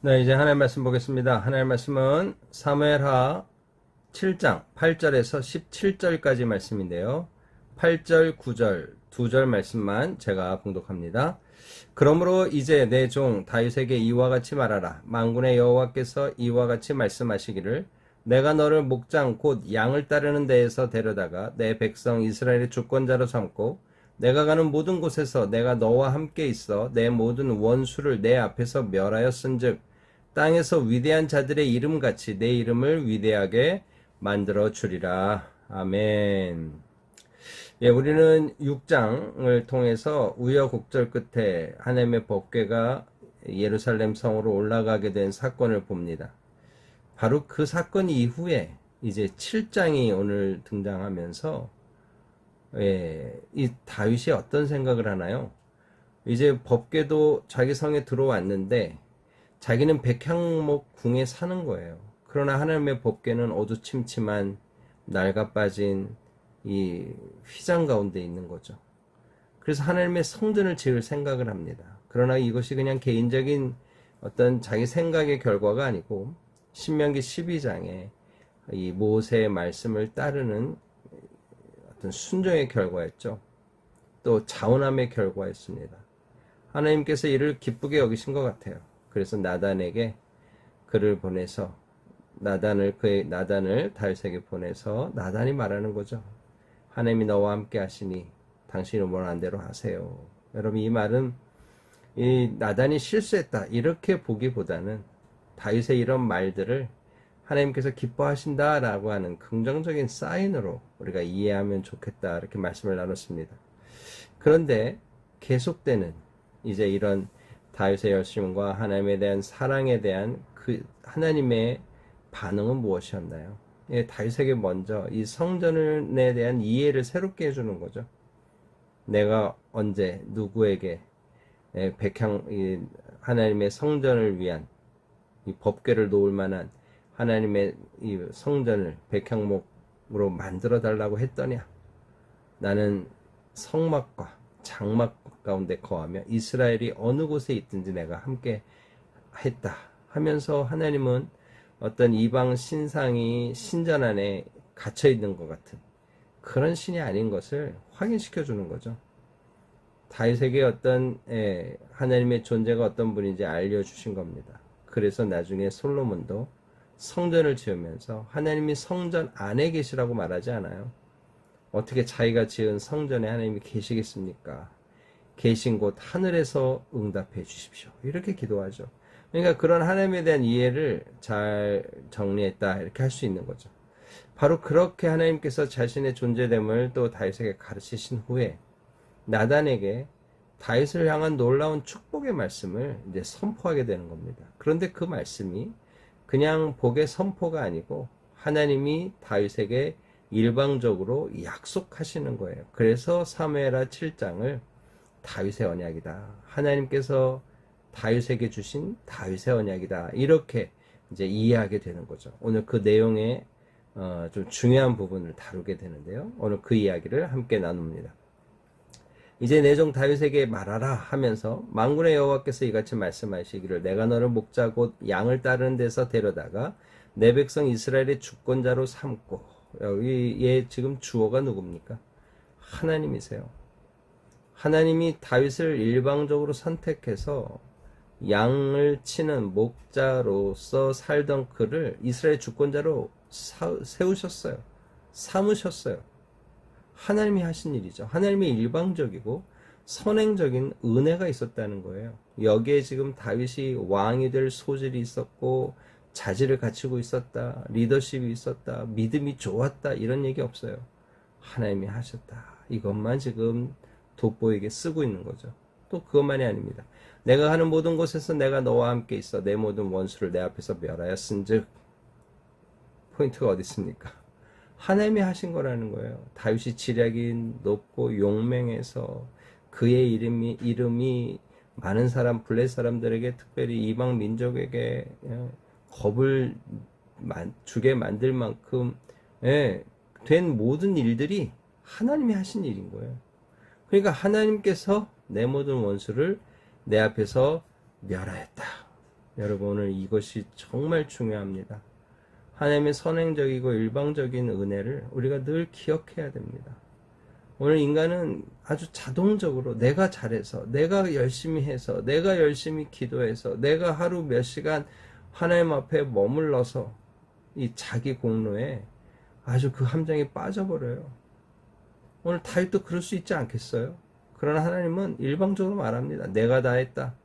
네, 이제 하나님 말씀 보겠습니다. 하나님 말씀은 사무엘하 7장 8절에서 17절까지 말씀인데요. 8절, 9절, 2절 말씀만 제가 봉독합니다. 그러므로 이제 내 종 다윗에게 이와 같이 말하라. 만군의 여호와께서 이와 같이 말씀하시기를 내가 너를 목장 곧 양을 따르는 데에서 데려다가 내 백성 이스라엘의 주권자로 삼고 내가 가는 모든 곳에서 내가 너와 함께 있어 내 모든 원수를 내 앞에서 멸하였은즉 땅에서 위대한 자들의 이름같이 내 이름을 위대하게 만들어 주리라. 아멘. 예, 우리는 6장을 통해서 우여곡절 끝에 하나님의 법궤가 예루살렘 성으로 올라가게 된 사건을 봅니다. 바로 그 사건 이후에 이제 7장이 오늘 등장하면서 이 다윗이 어떤 생각을 하나요? 이제 법궤도 자기 성에 들어왔는데 자기는 백향목 궁에 사는 거예요. 그러나 하나님의 법궤는 어두침침한 낡아빠진 이 휘장 가운데 있는 거죠. 그래서 하나님의 성전을 지을 생각을 합니다. 그러나 이것이 그냥 개인적인 어떤 자기 생각의 결과가 아니고 신명기 12장에 이 모세의 말씀을 따르는 어떤 순종의 결과였죠. 또 자원함의 결과였습니다. 하나님께서 이를 기쁘게 여기신 것 같아요. 그래서 나단에게 그를 보내서 나단을 다윗에게 보내서 나단이 말하는 거죠. 하나님이 너와 함께 하시니 당신이 원하는 대로 하세요. 여러분, 이 말은 이 나단이 실수했다 이렇게 보기보다는 다윗의 이런 말들을 하나님께서 기뻐하신다라고 하는 긍정적인 사인으로 우리가 이해하면 좋겠다 이렇게 말씀을 나눴습니다. 그런데 계속되는 이제 이런 다윗의 열심과 하나님에 대한 사랑에 대한 그 하나님의 반응은 무엇이었나요? 예, 다윗에게 먼저 이 성전에 대한 이해를 새롭게 해주는 거죠. 내가 언제 누구에게 하나님의 성전을 위한 이 법궤를 놓을 만한 하나님의 이 성전을 백향목으로 만들어 달라고 했더냐? 나는 성막과 장막 가운데 거하며 이스라엘이 어느 곳에 있든지 내가 함께 했다 하면서 하나님은 어떤 이방 신상이 신전 안에 갇혀 있는 것 같은 그런 신이 아닌 것을 확인시켜 주는 거죠. 다윗에게 어떤 하나님의 존재가 어떤 분인지 알려주신 겁니다. 그래서 나중에 솔로몬도 성전을 지으면서 하나님이 성전 안에 계시라고 말하지 않아요. 어떻게 자기가 지은 성전에 하나님이 계시겠습니까? 계신 곳 하늘에서 응답해 주십시오. 이렇게 기도하죠. 그러니까 그런 하나님에 대한 이해를 잘 정리했다 이렇게 할 수 있는 거죠. 바로 그렇게 하나님께서 자신의 존재됨을 또 다윗에게 가르치신 후에 나단에게 다윗을 향한 놀라운 축복의 말씀을 이제 선포하게 되는 겁니다. 그런데 그 말씀이 그냥 복의 선포가 아니고 하나님이 다윗에게 일방적으로 약속하시는 거예요. 그래서 사무엘하 7장을 다윗의 언약이다. 하나님께서 다윗에게 주신 다윗의 언약이다. 이렇게 이제 이해하게 되는 거죠. 오늘 그 내용의 좀 중요한 부분을 다루게 되는데요. 오늘 그 이야기를 함께 나눕니다. 이제 내 종 다윗에게 말하라 하면서 만군의 여호와께서 이같이 말씀하시기를 내가 너를 목자 곧 양을 따르는 데서 데려다가 내 백성 이스라엘의 주권자로 삼고 여기에 지금 주어가 누굽니까? 하나님이세요. 하나님이 다윗을 일방적으로 선택해서 양을 치는 목자로서 살던 그를 이스라엘 주권자로 세우셨어요. 삼으셨어요. 하나님이 하신 일이죠. 하나님의 일방적이고 선행적인 은혜가 있었다는 거예요. 여기에 지금 다윗이 왕이 될 소질이 있었고 자질을 갖추고 있었다. 리더십이 있었다. 믿음이 좋았다. 이런 얘기 없어요. 하나님이 하셨다. 이것만 지금 돋보이게 쓰고 있는 거죠. 또 그것만이 아닙니다. 내가 가는 모든 곳에서 내가 너와 함께 있어 내 모든 원수를 내 앞에서 멸하였은즉 포인트가 어디 있습니까? 하나님이 하신 거라는 거예요. 다윗이 지략이 높고 용맹해서 그의 이름이 많은 사람 블레 사람들에게 특별히 이방 민족에게 겁을 주게 만들 만큼 된 모든 일들이 하나님이 하신 일인 거예요. 그러니까 하나님께서 내 모든 원수를 내 앞에서 멸하였다. 여러분, 오늘 이것이 정말 중요합니다. 하나님의 선행적이고 일방적인 은혜를 우리가 늘 기억해야 됩니다. 오늘 인간은 아주 자동적으로 내가 잘해서, 내가 열심히 해서, 내가 열심히 기도해서, 내가 하루 몇 시간 하나님 앞에 머물러서 이 자기 공로에 아주 그 함정에 빠져버려요. 오늘 다윗도 그럴 수 있지 않겠어요? 그러나 하나님은 일방적으로 말합니다. 내가 다 했다.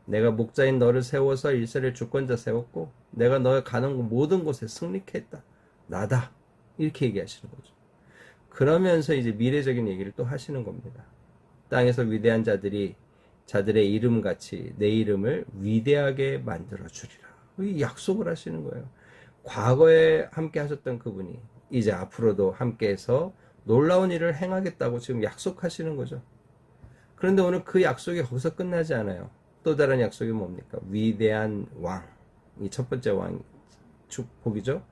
내가 목자인 너를 세워서 이스라엘 주권자 세웠고 내가 너의 가는 모든 곳에 승리케 했다. 나다. 이렇게 얘기하시는 거죠. 그러면서 이제 미래적인 얘기를 또 하시는 겁니다. 땅에서 위대한 자들의 이름같이 내 이름을 위대하게 만들어 주리라. 이 약속을 하시는 거예요. 과거에 함께 하셨던 그분이 이제 앞으로도 함께해서 놀라운 일을 행하겠다고 지금 약속하시는 거죠. 그런데 오늘 그 약속이 거기서 끝나지 않아요. 또 다른 약속이 뭡니까? 위대한 왕. 이 첫 번째 왕 축복이죠.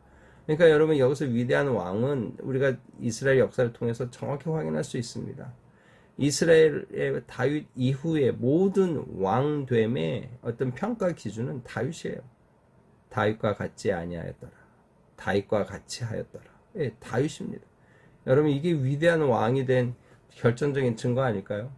그러니까 여러분, 여기서 위대한 왕은 우리가 이스라엘 역사를 통해서 정확히 확인할 수 있습니다. 이스라엘의 다윗 이후의 모든 왕됨의 어떤 평가 기준은 다윗이에요. 다윗과 같지 아니하였더라. 다윗과 같이 하였더라. 예, 다윗입니다. 여러분, 이게 위대한 왕이 된 결정적인 증거 아닐까요?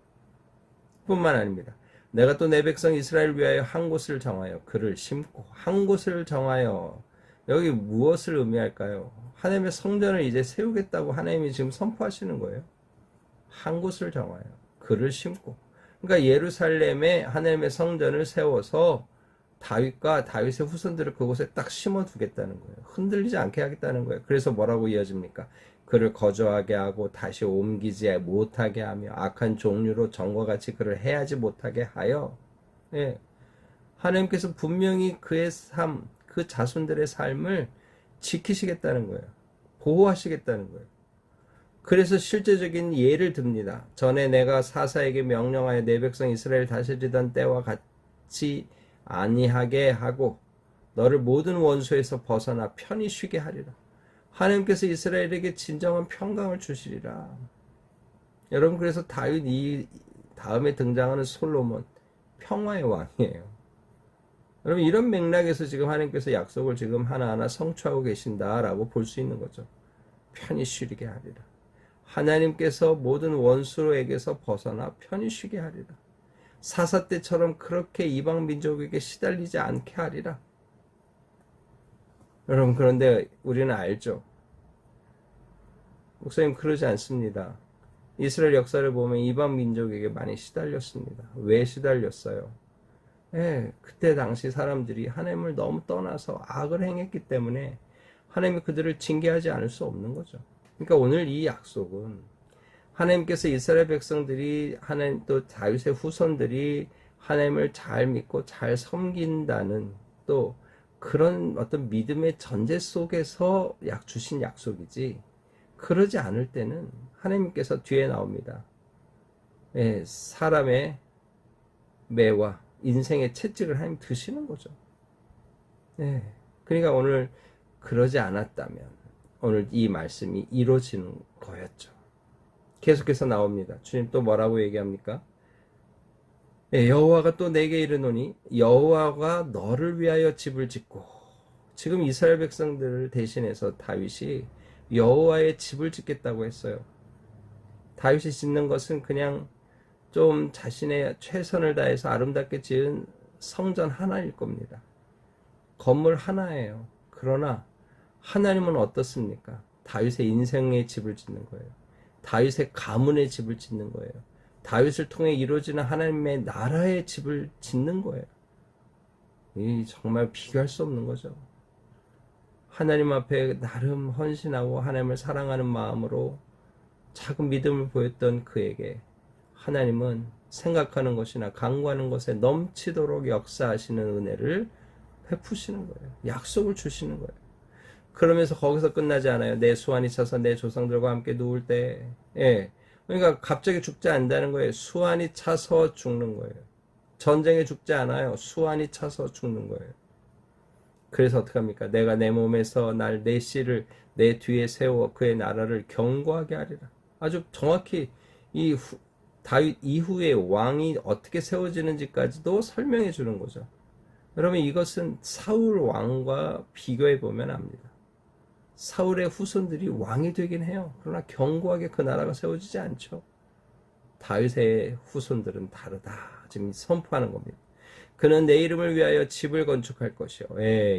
뿐만 아닙니다. 내가 또 내 백성 이스라엘 위하여 한 곳을 정하여 그를 심고, 한 곳을 정하여, 여기 무엇을 의미할까요? 하나님의 성전을 이제 세우겠다고 하나님이 지금 선포하시는 거예요. 한 곳을 정하여 그를 심고, 그러니까 예루살렘에 하나님의 성전을 세워서 다윗과 다윗의 후손들을 그곳에 딱 심어두겠다는 거예요. 흔들리지 않게 하겠다는 거예요. 그래서 뭐라고 이어집니까? 그를 거주하게 하고 다시 옮기지 못하게 하며 악한 종류로 전과 같이 그를 해하지 못하게 하여, 예, 하나님께서 분명히 그의 삶, 그 자손들의 삶을 지키시겠다는 거예요. 보호하시겠다는 거예요. 그래서 실제적인 예를 듭니다. 전에 내가 사사에게 명령하여 내 백성 이스라엘 다스리던 때와 같이 아니하게 하고 너를 모든 원수에서 벗어나 편히 쉬게 하리라. 하나님께서 이스라엘에게 진정한 평강을 주시리라. 여러분, 그래서 다윗 이 다음에 등장하는 솔로몬, 평화의 왕이에요. 여러분, 이런 맥락에서 지금 하나님께서 약속을 지금 하나하나 성취하고 계신다라고 볼 수 있는 거죠. 편히 쉬게 하리라. 하나님께서 모든 원수에게서 벗어나 편히 쉬게 하리라. 사사 때처럼 그렇게 이방 민족에게 시달리지 않게 하리라. 여러분, 그런데 우리는 알죠. 목사님, 그러지 않습니다. 이스라엘 역사를 보면 이방 민족에게 많이 시달렸습니다. 왜 시달렸어요? 예, 그때 당시 사람들이 하나님을 너무 떠나서 악을 행했기 때문에 하나님이 그들을 징계하지 않을 수 없는 거죠. 그러니까 오늘 이 약속은 하나님께서 이스라엘 백성들이, 하나님 또 다윗의 후손들이 하나님을 잘 믿고 잘 섬긴다는 또 그런 어떤 믿음의 전제 속에서 주신 약속이지, 그러지 않을 때는 하나님께서 뒤에 나옵니다. 예, 사람의 매와 인생의 채찍을 하나님 드시는 거죠. 예, 그러니까 오늘 그러지 않았다면 오늘 이 말씀이 이루어지는 거였죠. 계속해서 나옵니다. 주님 또 뭐라고 얘기합니까? 예, 여호와가 또 내게 이르노니 여호와가 너를 위하여 집을 짓고, 지금 이스라엘 백성들을 대신해서 다윗이 여호와의 집을 짓겠다고 했어요. 다윗이 짓는 것은 그냥 좀 자신의 최선을 다해서 아름답게 지은 성전 하나일 겁니다. 건물 하나예요. 그러나 하나님은 어떻습니까? 다윗의 인생의 집을 짓는 거예요. 다윗의 가문의 집을 짓는 거예요. 다윗을 통해 이루어지는 하나님의 나라의 집을 짓는 거예요. 이 정말 비교할 수 없는 거죠. 하나님 앞에 나름 헌신하고 하나님을 사랑하는 마음으로 작은 믿음을 보였던 그에게 하나님은 생각하는 것이나 강구하는 것에 넘치도록 역사하시는 은혜를 베푸시는 거예요. 약속을 주시는 거예요. 그러면서 거기서 끝나지 않아요. 내 수완이 차서 내 조상들과 함께 누울 때, 예, 그러니까 갑자기 죽지 않는다는 거예요. 수완이 차서 죽는 거예요. 전쟁에 죽지 않아요. 수완이 차서 죽는 거예요. 그래서 어떡합니까? 내가 내 몸에서 내 씨를 내 뒤에 세워 그의 나라를 견고하게 하리라. 아주 정확히 이 다윗 이후의 왕이 어떻게 세워지는지까지도 설명해 주는 거죠. 여러분 이것은 사울 왕과 비교해 보면 압니다. 사울의 후손들이 왕이 되긴 해요. 그러나 견고하게 그 나라가 세워지지 않죠. 다윗의 후손들은 다르다. 지금 선포하는 겁니다. 그는 내 이름을 위하여 집을 건축할 것이요.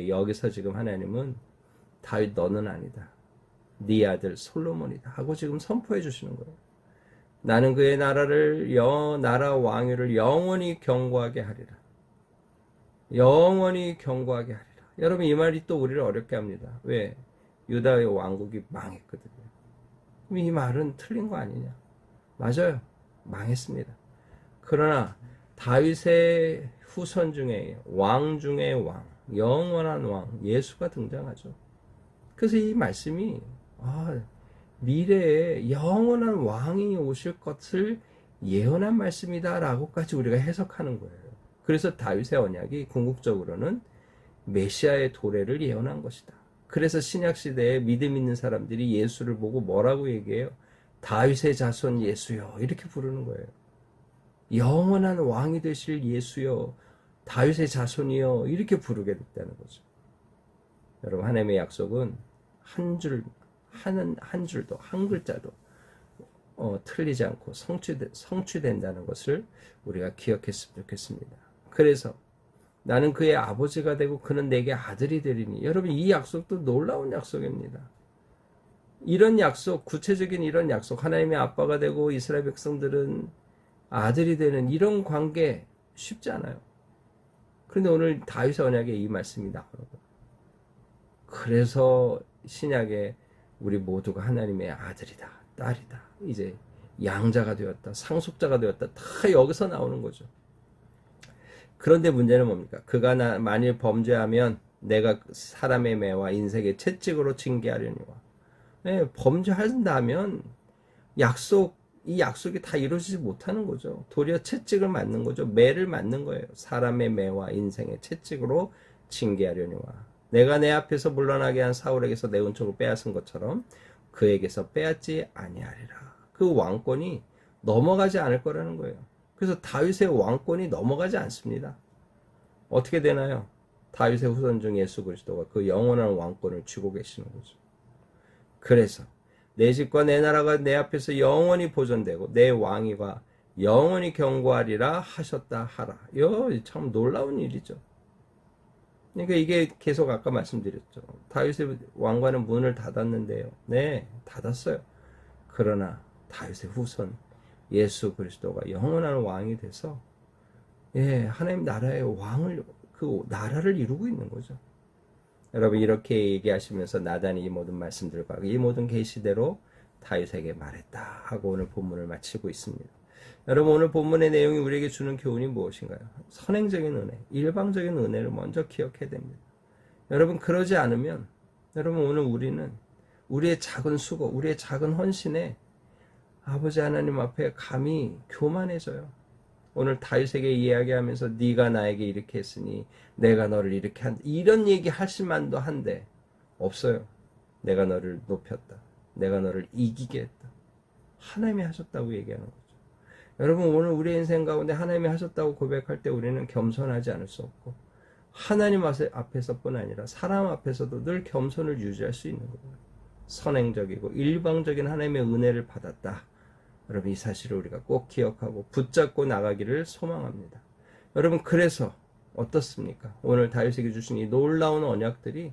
여기서 지금 하나님은 다윗 너는 아니다. 네 아들 솔로몬이다. 하고 지금 선포해 주시는 거예요. 나는 그의 나라 왕위를 영원히 견고하게 하리라. 영원히 견고하게 하리라. 여러분 이 말이 또 우리를 어렵게 합니다. 왜? 유다의 왕국이 망했거든요. 그럼 이 말은 틀린 거 아니냐? 맞아요. 망했습니다. 그러나 다윗의 후손 중에 왕 중에 왕, 영원한 왕, 예수가 등장하죠. 그래서 이 말씀이 미래에 영원한 왕이 오실 것을 예언한 말씀이다라고까지 우리가 해석하는 거예요. 그래서 다윗의 언약이 궁극적으로는 메시아의 도래를 예언한 것이다. 그래서 신약시대에 믿음 있는 사람들이 예수를 보고 뭐라고 얘기해요? 다윗의 자손 예수여 이렇게 부르는 거예요. 영원한 왕이 되실 예수여, 다윗의 자손이여 이렇게 부르게 됐다는 거죠. 여러분 하나님의 약속은 한 줄도 한 글자도 틀리지 않고 성취된다는 것을 우리가 기억했으면 좋겠습니다. 그래서 나는 그의 아버지가 되고 그는 내게 아들이 되리니. 여러분 이 약속도 놀라운 약속입니다. 이런 약속, 구체적인 이런 약속, 하나님의 아빠가 되고 이스라엘 백성들은 아들이 되는 이런 관계 쉽지 않아요. 그런데 오늘 다윗의 언약에 이 말씀이 나오는 거예요. 그래서 신약에 우리 모두가 하나님의 아들이다, 딸이다, 이제 양자가 되었다, 상속자가 되었다, 다 여기서 나오는 거죠. 그런데 문제는 뭡니까? 그가 만일 범죄하면 내가 사람의 매와 인생의 채찍으로 징계하려니와. 범죄한다면 이 약속이 다 이루어지지 못하는 거죠. 도리어 채찍을 맞는 거죠. 매를 맞는 거예요. 사람의 매와 인생의 채찍으로 징계하려니와. 내가 내 앞에서 물러나게 한 사울에게서 내 은총을 빼앗은 것처럼 그에게서 빼앗지 아니하리라. 그 왕권이 넘어가지 않을 거라는 거예요. 그래서 다윗의 왕권이 넘어가지 않습니다. 어떻게 되나요? 다윗의 후손 중 예수 그리스도가 그 영원한 왕권을 쥐고 계시는 거죠. 그래서 내 집과 내 나라가 내 앞에서 영원히 보존되고 내 왕위가 영원히 견고하리라 하셨다 하라. 참 놀라운 일이죠. 그러니까 이게 계속 아까 말씀드렸죠. 다윗의 왕관은 문을 닫았는데요. 네, 닫았어요. 그러나 다윗의 후손 예수 그리스도가 영원한 왕이 돼서 하나님 나라의 왕을 그 나라를 이루고 있는 거죠. 여러분 이렇게 얘기하시면서 나단이 이 모든 말씀들과 이 모든 계시대로 다윗에게 말했다 하고 오늘 본문을 마치고 있습니다. 여러분 오늘 본문의 내용이 우리에게 주는 교훈이 무엇인가요? 선행적인 은혜, 일방적인 은혜를 먼저 기억해야 됩니다. 여러분 그러지 않으면 여러분 오늘 우리는 우리의 작은 수고, 우리의 작은 헌신에 아버지 하나님 앞에 감히 교만해져요. 오늘 다윗에게 이야기하면서 네가 나에게 이렇게 했으니 내가 너를 이렇게 한다. 이런 얘기 하실만도 한데 없어요. 내가 너를 높였다. 내가 너를 이기게 했다. 하나님이 하셨다고 얘기하는 거죠. 여러분 오늘 우리 인생 가운데 하나님이 하셨다고 고백할 때 우리는 겸손하지 않을 수 없고 하나님 앞에서뿐 아니라 사람 앞에서도 늘 겸손을 유지할 수 있는 거예요. 선행적이고 일방적인 하나님의 은혜를 받았다. 여러분 이 사실을 우리가 꼭 기억하고 붙잡고 나가기를 소망합니다. 여러분 그래서 어떻습니까? 오늘 다윗에게 주신 이 놀라운 언약들이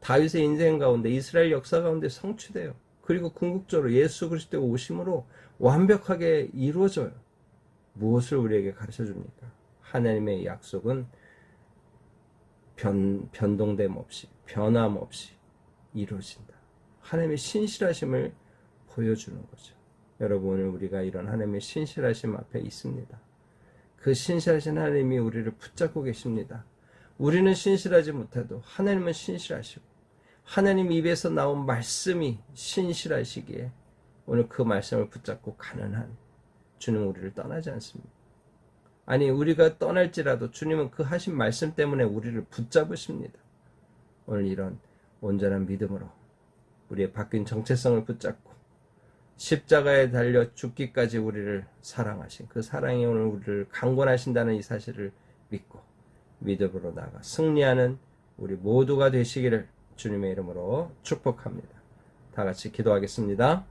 다윗의 인생 가운데 이스라엘 역사 가운데 성취돼요. 그리고 궁극적으로 예수 그리스도의 오심으로 완벽하게 이루어져요. 무엇을 우리에게 가르쳐 줍니까? 하나님의 약속은 변동됨 없이 변함 없이 이루어진다. 하나님의 신실하심을 보여주는 거죠. 여러분 오늘 우리가 이런 하나님의 신실하심 앞에 있습니다. 그 신실하신 하나님이 우리를 붙잡고 계십니다. 우리는 신실하지 못해도 하나님은 신실하시고 하나님 입에서 나온 말씀이 신실하시기에 오늘 그 말씀을 붙잡고 가는 한 주님은 우리를 떠나지 않습니다. 아니 우리가 떠날지라도 주님은 그 하신 말씀 때문에 우리를 붙잡으십니다. 오늘 이런 온전한 믿음으로 우리의 바뀐 정체성을 붙잡고 십자가에 달려 죽기까지 우리를 사랑하신 그 사랑이 오늘 우리를 강권하신다는 이 사실을 믿고 믿음으로 나가 승리하는 우리 모두가 되시기를 주님의 이름으로 축복합니다. 다 같이 기도하겠습니다.